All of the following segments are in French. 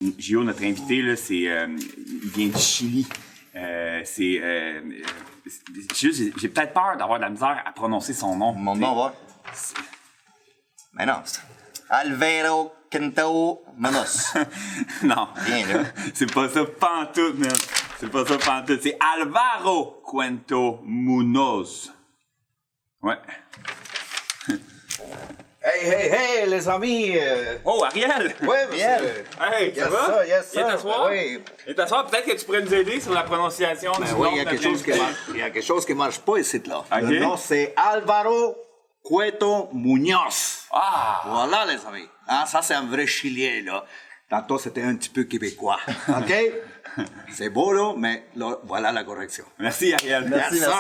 Gio, notre invité, là, il vient du Chili. J'ai peut-être peur d'avoir de la misère à prononcer son nom. Mon nom, va. Mais non, c'est Alvaro Quento Munoz. Non. Bien, là. C'est pas ça pantoute, man. C'est pas ça pantoute. C'est Alvaro Quento Munoz. Ouais. Hey, les amis! Oh, Ariel! Ouais, Ariel! Hey, ça Yes, va? sir, yes, sir. Viens t'asseoir. Oui. Viens t'asseoir. Peut-être que tu pourrais nous aider sur la prononciation du nom Oui, il y de a quelque notre chose qui invité. marche. Il y a quelque chose qui marche pas ici, là. Ok. Le nom, c'est Alvaro Cueto Munoz. Ah! Voilà, les amis. Ah, ça, c'est un vrai Chilien, là. Tantôt, c'était un petit peu québécois. OK? C'est beau, là, mais là, voilà la correction. Merci, Ariel. Yes, sir.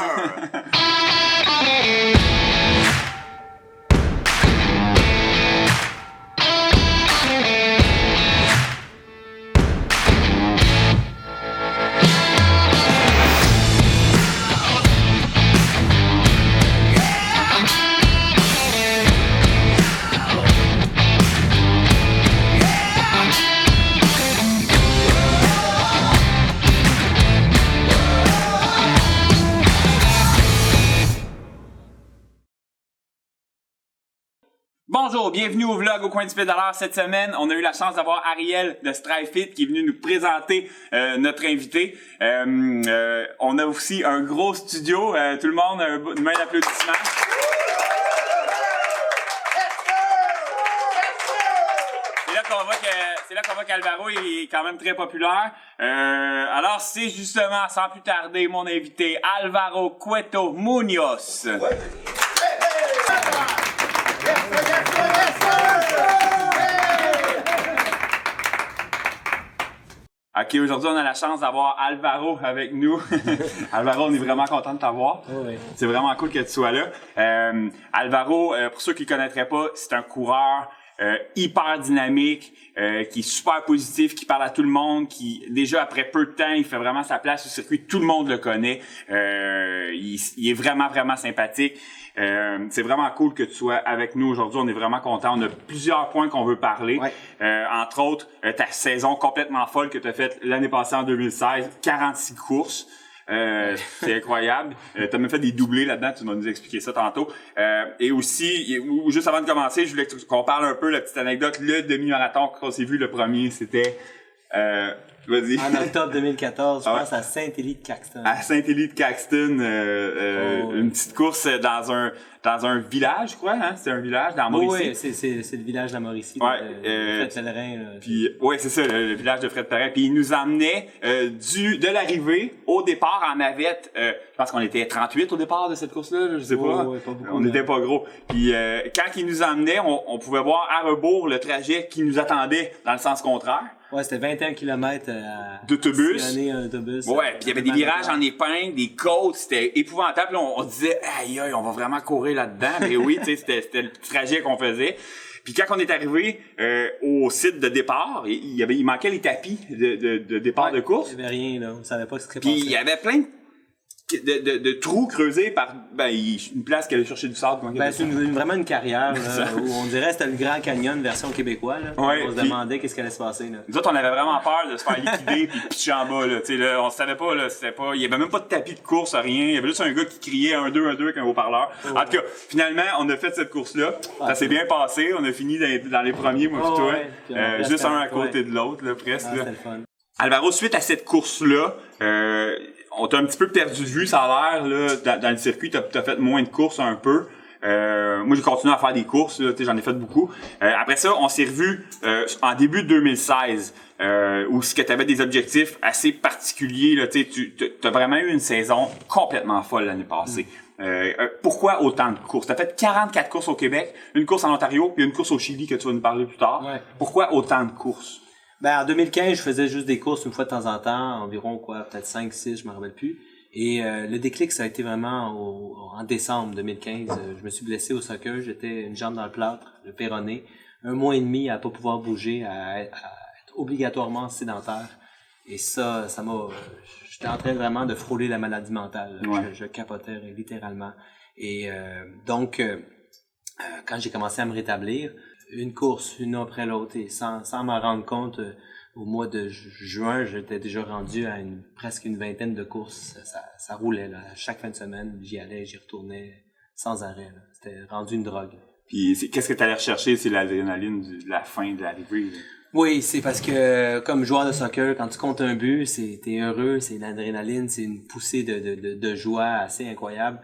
Bonjour, bienvenue au vlog au coin du pédaleur. Cette semaine, on a eu la chance d'avoir Ariel de StriveFit qui est venu nous présenter notre invité. On a aussi un gros studio. Tout le monde, une main d'applaudissement. C'est là qu'on voit qu'Alvaro est quand même très populaire. Alors, c'est justement, sans plus tarder, mon invité, Alvaro Cueto Munoz. OK, aujourd'hui, on a la chance d'avoir Alvaro avec nous. Alvaro, on est vraiment content de t'avoir. Oui. C'est vraiment cool que tu sois là. Alvaro, pour ceux qui ne le connaîtraient pas, c'est un coureur hyper dynamique, qui est super positif, qui parle à tout le monde, qui, déjà après peu de temps, il fait vraiment sa place sur le circuit. Tout le monde le connaît. Il est vraiment, vraiment sympathique. C'est vraiment cool que tu sois avec nous aujourd'hui. On est vraiment contents. On a plusieurs points qu'on veut parler. Ouais. Entre autres, ta saison complètement folle que tu as faite l'année passée en 2016. 46 courses. C'est incroyable. T'as même fait des doublés là-dedans, tu vas nous expliquer ça tantôt. Et aussi, juste avant de commencer, je voulais qu'on parle un peu la petite anecdote. Le demi-marathon qu'on s'est vu, le premier, c'était... vas-y. En octobre 2014, je Ah ouais. pense à Saint-Élie-de-Caxton. À Saint-Élie-de-Caxton, une petite course dans un village, je crois, hein? C'est un village dans Mauricie. Oui, c'est le village de la Mauricie, Ouais, Fred Pellerin. Là. Puis ouais, c'est ça, le village de Fred Perrin. Puis il nous emmenait de l'arrivée au départ en navette. Je pense qu'on était 38 au départ de cette course-là, je sais pas. Ouais, pas beaucoup, On n'était pas gros. Puis quand il nous emmenait, on pouvait voir à rebours le trajet qui nous attendait dans le sens contraire. Ouais, c'était 21 km D'autobus. un autobus. Ouais, puis il y avait des virages en épingle, des côtes, c'était épouvantable. Là, on disait, aïe, on va vraiment courir là-dedans. Mais oui, tu sais, c'était le trajet qu'on faisait. Puis quand on est arrivé au site de départ, il manquait les tapis de départ de course. Il n'y avait rien, là. On savait pas ce qui se Puis passait. il y avait plein de trous creusés par une place qui allait chercher du sable. C'est vraiment une carrière là, où on dirait que c'était le Grand Canyon version québécois. Là. Ouais, On se puis- demandait qu'est-ce qui allait se passer. Là. Nous autres, on avait vraiment peur de se faire liquider puis de pitcher en bas, là. Tu sais, là, on savait pas, là, il y avait même pas de tapis de course, rien. Il y avait juste un gars qui criait 1-2, 1-2 avec un haut-parleur. En tout cas, finalement, on a fait cette course-là. Ça s'est bien passé. On a fini dans les premiers, moi, puis toi. ouais. Puis on reste Juste un à ouais. côté de l'autre, là, presque, Ah, là. c'était le fun. Alvaro, suite à cette course-là, on t'a un petit peu perdu de vue, ça a l'air, là, dans le circuit, t'as fait moins de courses un peu. Moi, j'ai continué à faire des courses, là, j'en ai fait beaucoup. Après ça, on s'est revus en début de 2016, où tu avais des objectifs assez particuliers. Là, tu as vraiment eu une saison complètement folle l'année passée. Pourquoi autant de courses? Tu as fait 44 courses au Québec, une course en Ontario, puis une course au Chili que tu vas nous parler plus tard. Ouais. Pourquoi autant de courses? En 2015, je faisais juste des courses une fois de temps en temps, environ peut-être 5, 6, je me rappelle plus. Et le déclic, ça a été vraiment en décembre 2015. Je me suis blessé au soccer, j'étais une jambe dans le plâtre, le péroné. 1 mois et demi à pas pouvoir bouger, à être obligatoirement sédentaire. Et ça m'a... J'étais en train vraiment de frôler la maladie mentale. Ouais. Je capotais littéralement. Et donc, quand j'ai commencé à me rétablir, une course, une après l'autre, et sans m'en rendre compte, au mois de juin, j'étais déjà rendu à presque une vingtaine de courses. Ça roulait, là. Chaque fin de semaine, j'y allais, j'y retournais sans arrêt, là. C'était rendu une drogue. Puis qu'est-ce que tu allais rechercher? C'est l'adrénaline de la fin de l'arrivée. Là. Oui, c'est parce que comme joueur de soccer, quand tu comptes un but, t'es heureux, c'est l'adrénaline, c'est une poussée de joie assez incroyable.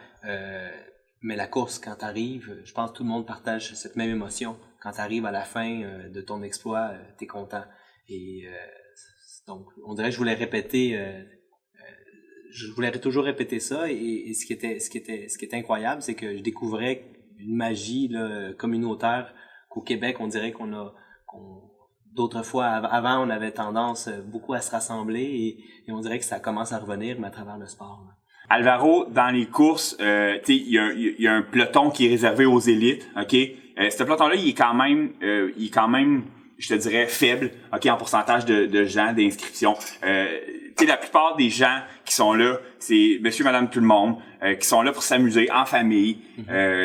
Mais la course, quand t'arrives, je pense que tout le monde partage cette même émotion. Quand t'arrives à la fin de ton exploit, t'es content. Et donc, on dirait que je voulais toujours répéter ça. Et ce qui était incroyable, c'est que je découvrais une magie là, communautaire qu'au Québec, on dirait d'autres fois, avant, on avait tendance beaucoup à se rassembler et on dirait que ça commence à revenir, mais à travers le sport. Là. Alvaro, dans les courses, il y a un peloton qui est réservé aux élites, ok. Ce peloton-là, il est quand même, je te dirais, faible, ok, en pourcentage de gens d'inscription. La plupart des gens qui sont là, c'est monsieur, madame, tout le monde, qui sont là pour s'amuser en famille.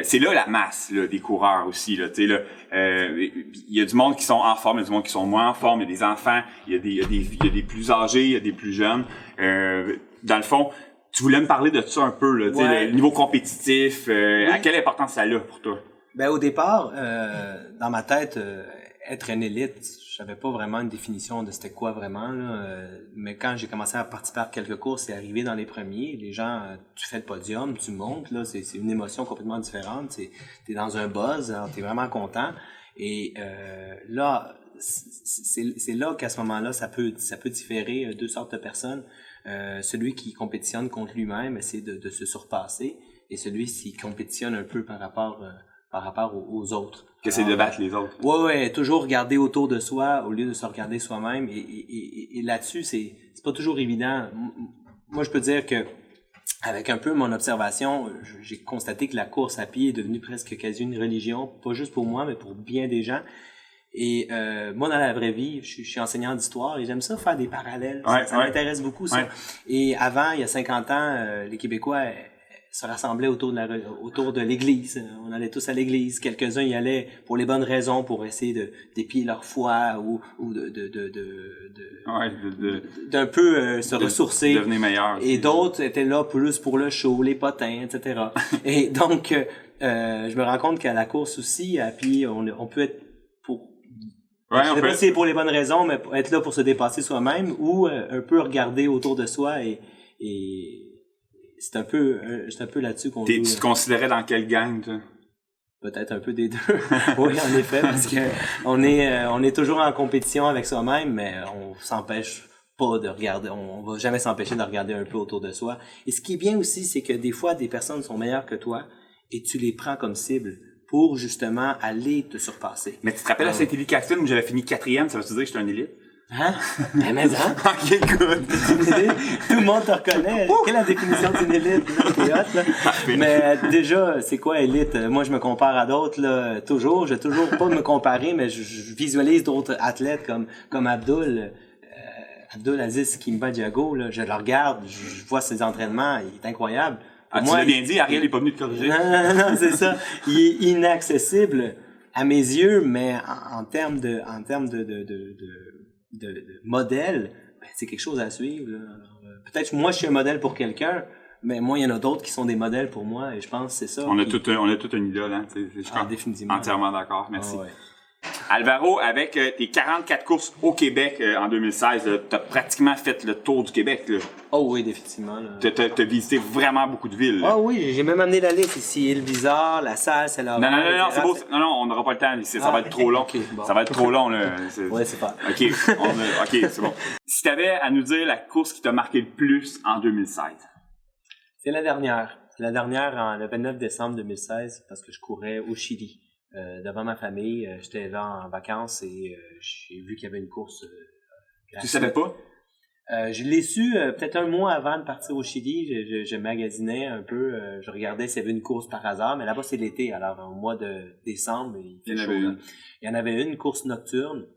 C'est là la masse là, des coureurs aussi. Là, il y a du monde qui sont en forme, il y a du monde qui sont moins en forme, il y a des enfants, il y a des plus âgés, il y a des plus jeunes. Dans le fond, tu voulais me parler de ça un peu, là, ouais. Le niveau compétitif, oui. À quelle importance ça a pour toi? Ben, au départ, dans ma tête, être une élite, j'avais pas vraiment une définition de c'était quoi vraiment, là. Mais quand j'ai commencé à participer à quelques courses et arriver dans les premiers, les gens, tu fais le podium, tu montes, là, c'est une émotion complètement différente. T'es dans un buzz, t'es vraiment content. Et là, c'est là qu'à ce moment-là, ça peut différer deux sortes de personnes. Celui qui compétitionne contre lui-même essaie de se surpasser, et celui qui compétitionne un peu par rapport aux autres. Qu'essaie de battre les autres. Ouais, toujours regarder autour de soi au lieu de se regarder soi-même. Et là-dessus, c'est pas toujours évident. Moi, je peux dire que avec un peu mon observation, j'ai constaté que la course à pied est devenue presque quasi une religion, pas juste pour moi, mais pour bien des gens. Et moi, dans la vraie vie, je suis enseignant d'histoire et j'aime ça faire des parallèles. Ça m'intéresse beaucoup, ça. Ouais. Et avant, il y a 50 ans, les Québécois se rassemblaient autour de l'église. On allait tous à l'église. Quelques-uns y allaient pour les bonnes raisons, pour essayer d'épier leur foi ou d'un peu se ressourcer. Devenir meilleur. Et d'autres étaient là plus pour le show, les potins, etc. Et donc, je me rends compte qu'à la course aussi, à pied, on peut être je sais pas si c'est pour les bonnes raisons, mais être là pour se dépasser soi-même ou un peu regarder autour de soi et c'est un peu là-dessus qu'on joue. Tu te considérais dans quelle gang, toi? Peut-être un peu des deux. Oui, en effet, parce que on est toujours en compétition avec soi-même, mais on s'empêche pas de regarder, on va jamais s'empêcher de regarder un peu autour de soi. Et ce qui est bien aussi, c'est que des fois, des personnes sont meilleures que toi et tu les prends comme cible pour justement aller te surpasser. Mais tu te rappelles à Saint-Élie-Caxton où j'avais fini 4e, ça veut te dire que j'étais un élite? Hein? Mais hein? Ok, good. Tout le monde te reconnaît. Quelle est la définition d'une élite? T'es hot, là. Mais déjà, c'est quoi élite? Moi, je me compare à d'autres, là, toujours. Je vais toujours pas me comparer, mais je visualise d'autres athlètes comme Abdul Aziz Kimba Diago, là. Je le regarde, je vois ses entraînements, il est incroyable. Ah, tu l'as bien dit, Ariel est pas venu te corriger. Non, c'est ça. Il est inaccessible à mes yeux, mais en termes de modèle, ben, c'est quelque chose à suivre. Peut-être que moi, je suis un modèle pour quelqu'un, mais moi, il y en a d'autres qui sont des modèles pour moi, et je pense que c'est ça. On a toute une idole, hein. Je suis définitivement. Entièrement d'accord. Merci. Ah, ouais. Alvaro, avec tes 44 courses au Québec en 2016, t'as pratiquement fait le tour du Québec. Là. Oh oui, définitivement. T'as visité vraiment beaucoup de villes. Ah oui, j'ai même amené la liste ici. Île-Bizarre, La Salle, c'est là. Non, c'est beau. Non, on n'aura pas le temps. Ça va être trop long. Okay, bon. Ça va être trop long. Là. Ouais, c'est pas. OK, c'est bon. Si t'avais à nous dire la course qui t'a marqué le plus en 2016. C'est la dernière. C'est la dernière, le 29 décembre 2016, parce que je courais au Chili. Devant ma famille, j'étais là en vacances et j'ai vu qu'il y avait une course. Tu savais pas? Je l'ai su peut-être un mois avant de partir au Chili. Je magasinais un peu, je regardais s'il y avait une course par hasard, mais là-bas c'est l'été, alors au mois de décembre, il fait chaud. Il y en avait une course nocturne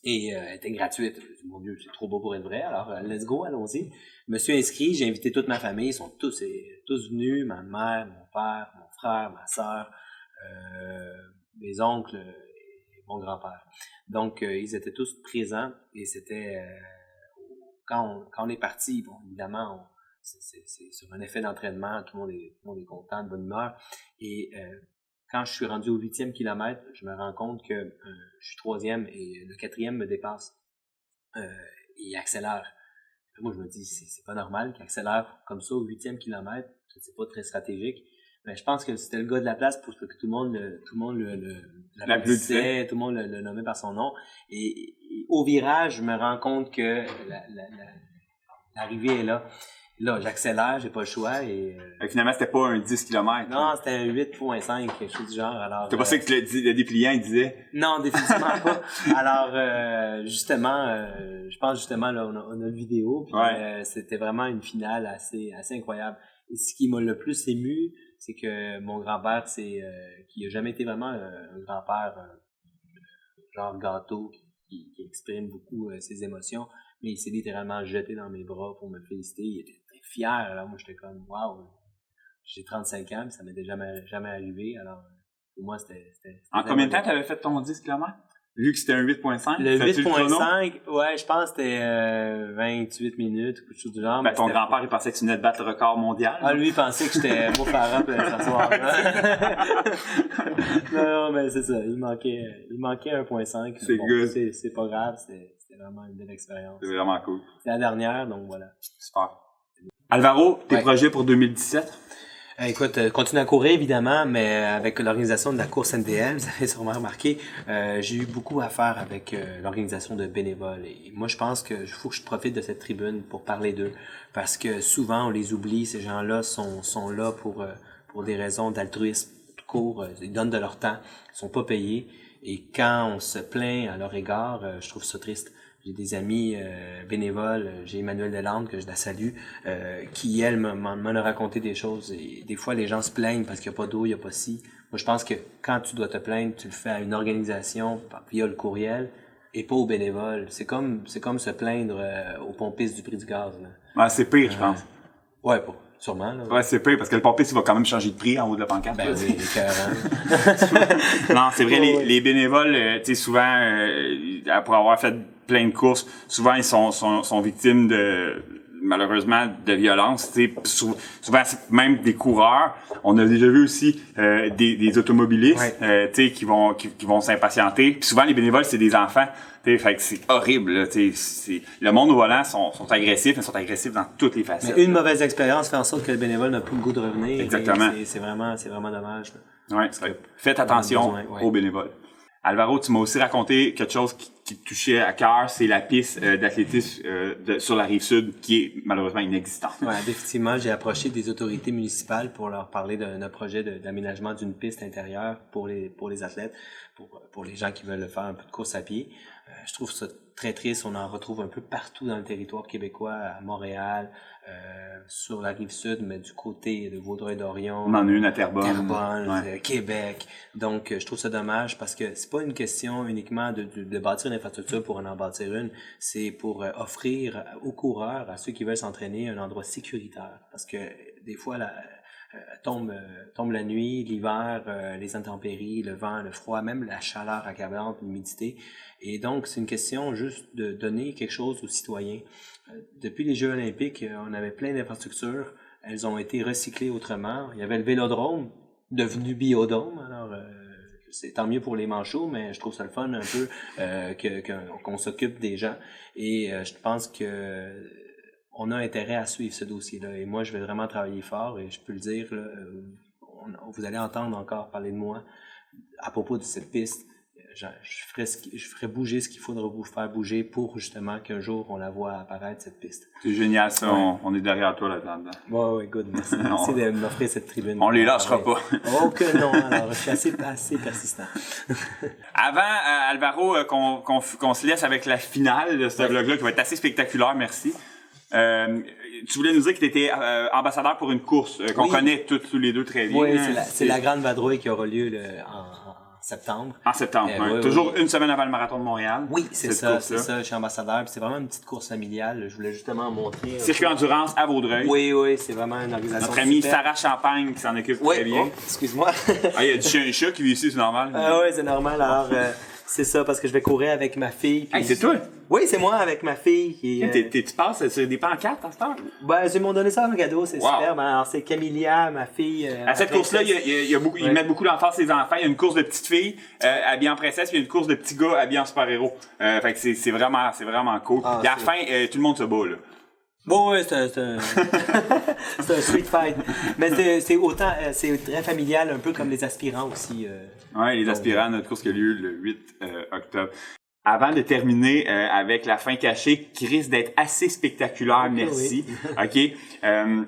et elle était gratuite. Je me dis, mon Dieu, c'est trop beau pour être vrai, alors let's go, allons-y. Je me suis inscrit, j'ai invité toute ma famille, ils sont tous venus, ma mère, mon père, mon frère, ma sœur. Mes oncles, mon grand-père. Donc, ils étaient tous présents et c'était... quand on est parti, bon, évidemment, c'est sur un effet d'entraînement, tout le monde est content, de bonne humeur. Et quand je suis rendu au 8e kilomètre, je me rends compte que je suis 3e et le 4e me dépasse. Il accélère. Moi, je me dis, c'est pas normal qu'il accélère comme ça au 8e kilomètre. C'est pas très stratégique. Mais je pense que c'était le gars de la place pour que tout le monde l'applaudissait, tout le monde le nommait par son nom. Et au virage, je me rends compte que l'arrivée est là. Là, j'accélère, j'ai pas le choix et... Finalement, c'était pas un 10 km. Non, c'était un 8.5, quelque chose du genre. Alors, t'as pas ça que le dépliant, il disait? Non, définitivement pas. Alors, justement, je pense justement, là, on a une vidéo, puis c'était vraiment une finale assez incroyable. Et ce qui m'a le plus ému, c'est que mon grand-père, qui a jamais été vraiment un grand-père genre gâteau, qui exprime beaucoup ses émotions, mais il s'est littéralement jeté dans mes bras pour me féliciter. Il était fier. Alors moi, j'étais comme, waouh, j'ai 35 ans, puis ça m'était jamais arrivé. Alors, pour moi, c'était en combien de temps t'avais fait ton 10 km? Vu que c'était un 8.5? Le 8.5, ouais, je pense que c'était 28 minutes, quelque chose du genre. Ben, ton grand-père, il pensait que tu venais de battre le record mondial. Ah, lui, il pensait que j'étais beau farab ce soir. Non, mais c'est ça. Il manquait 1.5. C'est bon, good. C'est pas grave, c'était vraiment une belle expérience. C'est vraiment cool. C'est la dernière, donc voilà. Super. Alvaro, tes projets pour 2017? Écoute, continue à courir évidemment, mais avec l'organisation de la course NDL, vous avez sûrement remarqué, j'ai eu beaucoup à faire avec l'organisation de bénévoles. Et moi, je pense que faut que je profite de cette tribune pour parler d'eux, parce que souvent on les oublie. Ces gens-là sont là pour des raisons d'altruisme court. Ils donnent de leur temps, ils sont pas payés. Et quand on se plaint à leur égard, je trouve ça triste. J'ai des amis bénévoles, j'ai Emmanuel Delande, que je la salue, qui, elle, m'en a raconté des choses. Et des fois, les gens se plaignent parce qu'il n'y a pas d'eau, il n'y a pas ci. Moi, je pense que quand tu dois te plaindre, tu le fais à une organisation via le courriel et pas aux bénévoles. C'est comme se plaindre aux pompistes du prix du gaz. Là. Ouais, c'est pire, je pense. Ouais, pas. Sûrement. Là. Ouais, c'est pire parce que le pompiste, il va quand même changer de prix en haut de la pancarte. Ben oui, non, c'est vrai, les bénévoles, tu sais, souvent, pour avoir fait plein de courses, souvent, ils sont victimes malheureusement, de violence. Tu sais, souvent, même des coureurs. On a déjà vu aussi des automobilistes, tu sais, qui vont s'impatienter. Puis souvent, les bénévoles, c'est des enfants. Fait que c'est horrible, là, le monde au volant sont agressifs, mais sont agressifs dans toutes les facettes. Mais une mauvaise expérience fait en sorte que le bénévole n'a plus le goût de revenir. Exactement. C'est vraiment dommage. Ouais, faites attention aux bénévoles. Alvaro, tu m'as aussi raconté quelque chose qui te touchait à cœur, c'est la piste d'athlétisme sur la Rive-Sud qui est malheureusement inexistante. Ouais, effectivement, j'ai approché des autorités municipales pour leur parler d'un projet d'aménagement d'une piste intérieure pour les athlètes, pour les gens qui veulent faire un peu de course à pied. Je trouve ça très triste. On en retrouve un peu partout dans le territoire québécois, à Montréal, sur la Rive-Sud, mais du côté de Vaudreuil-Dorion. On en a une à Terrebonne. Québec. Donc, je trouve ça dommage parce que c'est pas une question uniquement de bâtir une infrastructure pour en bâtir une. C'est pour offrir aux coureurs, à ceux qui veulent s'entraîner, un endroit sécuritaire. Parce que des fois, tombe la nuit, l'hiver, les intempéries, le vent, le froid, même la chaleur accablante, l'humidité. Et donc, c'est une question juste de donner quelque chose aux citoyens. Depuis les Jeux olympiques, on avait plein d'infrastructures. Elles ont été recyclées autrement. Il y avait le vélodrome, devenu biodôme. Alors, c'est tant mieux pour les manchots, mais je trouve ça le fun un peu qu'on s'occupe des gens. Et je pense que on a intérêt à suivre ce dossier-là. Et moi, je vais vraiment travailler fort et je peux le dire, là, vous allez entendre encore parler de moi à propos de cette piste. Je ferai bouger ce qu'il faudra vous faire bouger pour justement qu'un jour on la voit apparaître, cette piste. C'est génial, ça. Ouais. On est derrière toi là-dedans. Ouais, good. Merci. Merci de m'offrir cette tribune. On les lâchera pas. Oh que non, alors je suis assez persistant. Avant, Alvaro, qu'on se laisse avec la finale de ce vlog-là qui va être assez spectaculaire, merci. Tu voulais nous dire que tu étais ambassadeur pour une course qu'on connaît tous les deux très bien. Oui, c'est la Grande Vadrouille qui aura lieu en septembre. En septembre, oui. Toujours une semaine avant le marathon de Montréal. Oui, c'est ça. Je suis ambassadeur. C'est vraiment une petite course familiale. Je voulais justement montrer. Circuit endurance à Vaudreuil. Oui, c'est vraiment une organisation. Notre amie Sarah Champagne qui s'en occupe très bien. Excuse-moi. Il y a du chien et chat qui vit ici, c'est normal. Oui, c'est normal. Alors, C'est ça, parce que je vais courir avec ma fille. puis- Hey, c'est toi? Oui, c'est moi avec ma fille. Qui, Tu passes sur des pancartes à cette heure? ben, ils m'ont donné ça en cadeau, c'est Wow. super. Ben, alors, c'est Camélia, ma fille. À cette course-là, il y a beaucoup, ils mettent beaucoup l'emphase sur les enfants. Il y a une course de petites filles habillées en princesse, puis il y a une course de petits gars habillés en super-héros. Fait que c'est vraiment cool. Ah, Et à la fin, tout le monde se bat, là. Bon, ouais, c'est un c'est un street fight. Mais c'est autant, c'est très familial, un peu comme les aspirants aussi. Ouais, les aspirants, notre course qui a lieu le 8 octobre. Avant de terminer avec la fin cachée, qui risque d'être assez spectaculaire, merci. OK.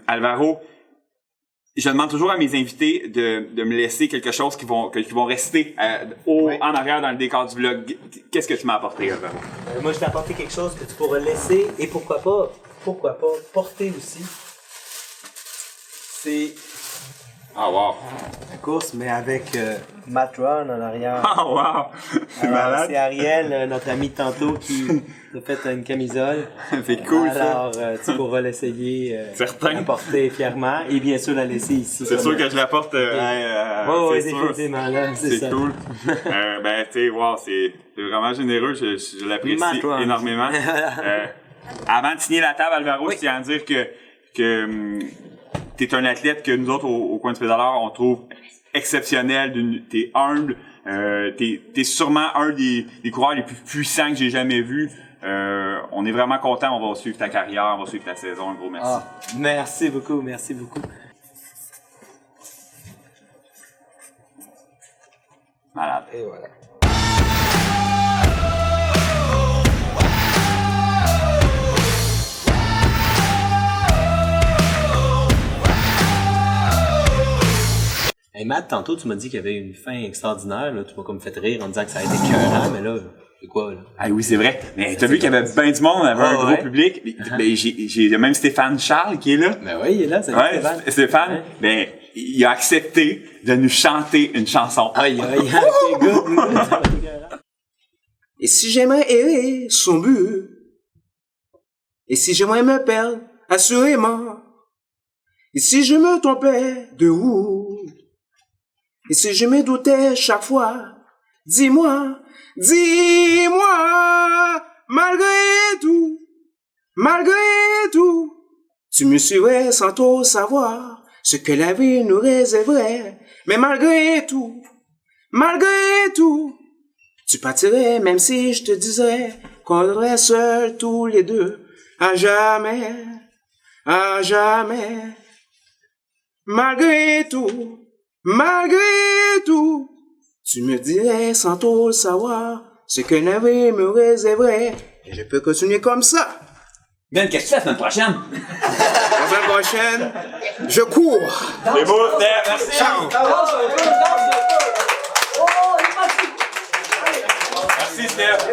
Alvaro, je demande toujours à mes invités de me laisser quelque chose qui vont rester en arrière dans le décor du vlog. Qu'est-ce que tu m'as apporté, Alvaro? Moi, je t'ai apporté quelque chose que tu pourras laisser et pourquoi pas porter aussi. C'est Ah, wow! la course, mais avec Matt Ron en arrière. Ah, wow! C'est Alors, malade. c'est Ariel, notre ami de tantôt, qui a fait une camisole. C'est cool, ça. Alors, tu pourras l'essayer Certain. la porter fièrement et bien sûr la laisser ici. C'est sûr que je la porte. Oui, c'est sûr. définitivement, là, c'est C'est ça. cool. Ben, tu sais, wow, c'est vraiment généreux. Je l'apprécie Matt Ron. énormément. Avant de signer la table, Alvaro, je tiens à dire que t'es un athlète que nous autres, au coin de pédaleur, on trouve exceptionnel. T'es humble. T'es sûrement un des coureurs les plus puissants que j'ai jamais vus. On est vraiment content. On va suivre ta carrière, on va suivre ta saison. Un gros merci. Ah, merci beaucoup, merci beaucoup. Malade. Et voilà. Hey Matt, tantôt tu m'as dit qu'il y avait une fin extraordinaire, là. Tu m'as comme fait rire en disant que ça a été écœurant, mais là, c'est quoi, là? Ah oui, c'est vrai. Mais t'as vu qu'il y avait bien du monde, il y avait un gros ouais. public. Ben, j'ai même Stéphane Charles qui est là. Ben oui, il est là, c'est Ouais, Stéphane. Stéphane, Ouais. ben, il a accepté de nous chanter une chanson. Aïe, aïe, ok, good. Et si j'aimerais errer son but, et si j'aimerais me perdre, assurément, et si je me trompais de route, et si je me doutais chaque fois, dis-moi, malgré tout, tu me suivrais sans trop savoir ce que la vie nous réserverait, mais malgré tout, tu partirais même si je te disais qu'on serait seuls tous les deux, à jamais, malgré tout, tu me dirais sans trop le savoir ce que la vie me réserverait, et je peux continuer comme ça. Ben, qu'est-ce que tu fais la semaine prochaine? La semaine prochaine, je cours. C'est beau, Steph, merci. Ciao. Merci, Steph.